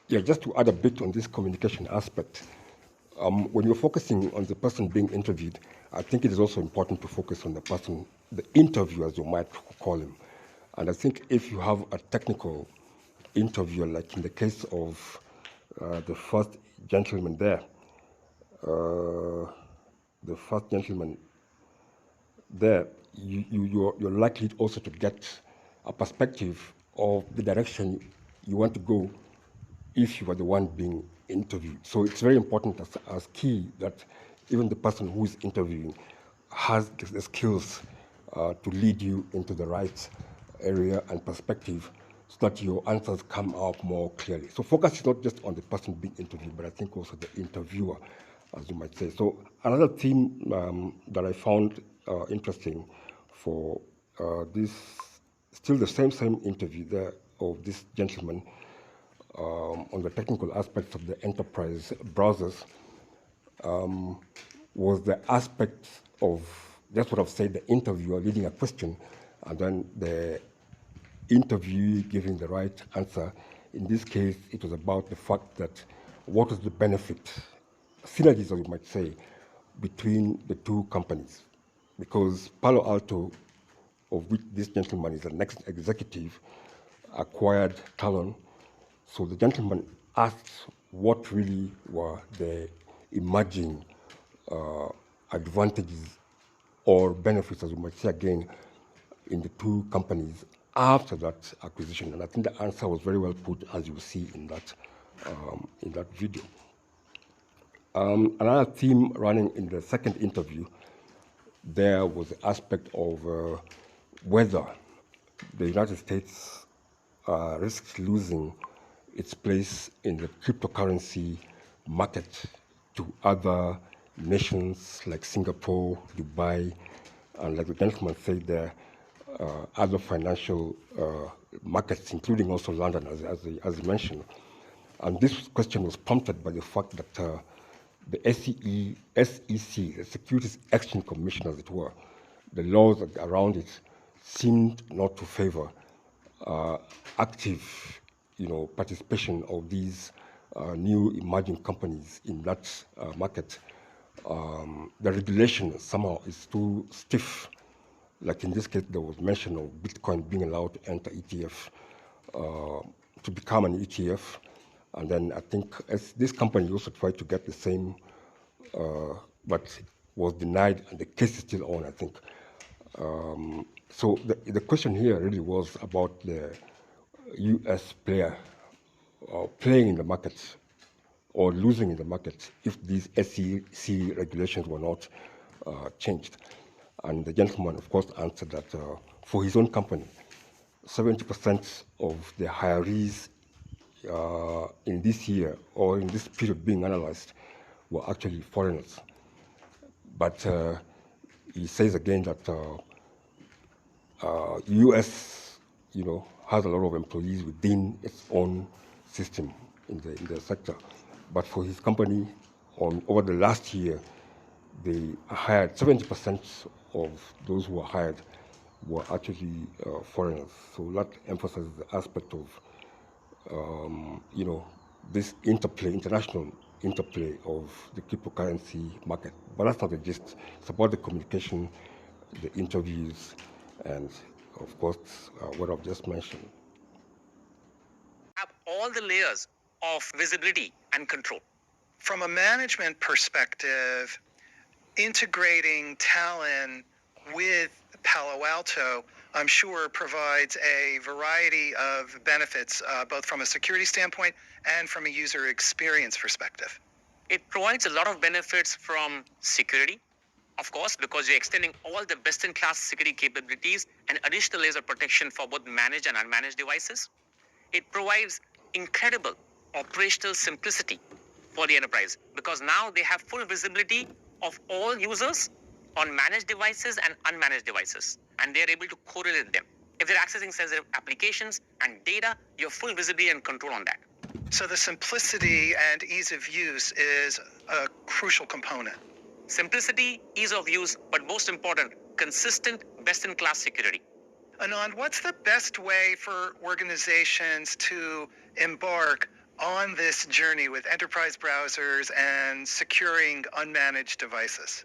Yeah, just to add a bit on this communication aspect, when you're focusing on the person being interviewed, I think it is also important to focus on the person, the interviewer, as you might call him. And I think if you have a technical interviewer, like in the case of the first gentleman there, uh, the first gentleman there, you're likely also to get a perspective of the direction you want to go if you are the one being interviewed. So it's very important as key that even the person who is interviewing has the skills to lead you into the right area and perspective so that your answers come out more clearly. So focus is not just on the person being interviewed, but I think also the interviewer, as you might say. So another theme that I found interesting for this, still the same interview there of this gentleman on the technical aspects of the enterprise browsers was the aspect of, that's what I've said, the interviewer leading a question and then the interviewee giving the right answer. In this case, it was about the fact that what is the benefit, synergies, as you might say, between the two companies. Because Palo Alto, of which this gentleman is the next executive, acquired Talon. So the gentleman asked what really were the emerging advantages or benefits, as you might say again, in the two companies after that acquisition. And I think the answer was very well put, as you will see in that video. Another theme running in the second interview there was the aspect of whether the United States risks losing its place in the cryptocurrency market to other nations like Singapore, Dubai, and like the gentleman said there, other financial markets, including also London, as he mentioned. And this question was prompted by the fact that the SEC, the Securities Exchange Commission, as it were, the laws around it seemed not to favor active, participation of these new emerging companies in that market. The regulation somehow is too stiff. Like in this case, there was mention of Bitcoin being allowed to enter ETF, to become an ETF. And then I think as this company also tried to get the same, but was denied, and the case is still on, I think. So the question here really was about the U.S. player playing in the market or losing in the market if these SEC regulations were not changed. And the gentleman, of course, answered that for his own company, 70% of the hirees in this year or in this period being analyzed were actually foreigners. But he says again that U.S. has a lot of employees within its own system in the sector. But for his company, over the last year, they hired 70% of those who were hired were actually foreigners. So that emphasizes the aspect of this interplay, international interplay of the cryptocurrency market. But that's not the gist. It's about the communication, the interviews, and of course, what I've just mentioned. Have all the layers of visibility and control. From a management perspective, integrating Talon with Palo Alto, I'm sure provides a variety of benefits, both from a security standpoint and from a user experience perspective. It provides a lot of benefits from security, of course, because you're extending all the best-in-class security capabilities and additional layers of protection for both managed and unmanaged devices. It provides incredible operational simplicity for the enterprise because now they have full visibility of all users on managed devices and unmanaged devices, and they're able to correlate them. If they're accessing sensitive applications and data, you have full visibility and control on that. So the simplicity and ease of use is a crucial component. Simplicity, ease of use, but most important, consistent, best-in-class security. Anand, what's the best way for organizations to embark on this journey with enterprise browsers and securing unmanaged devices.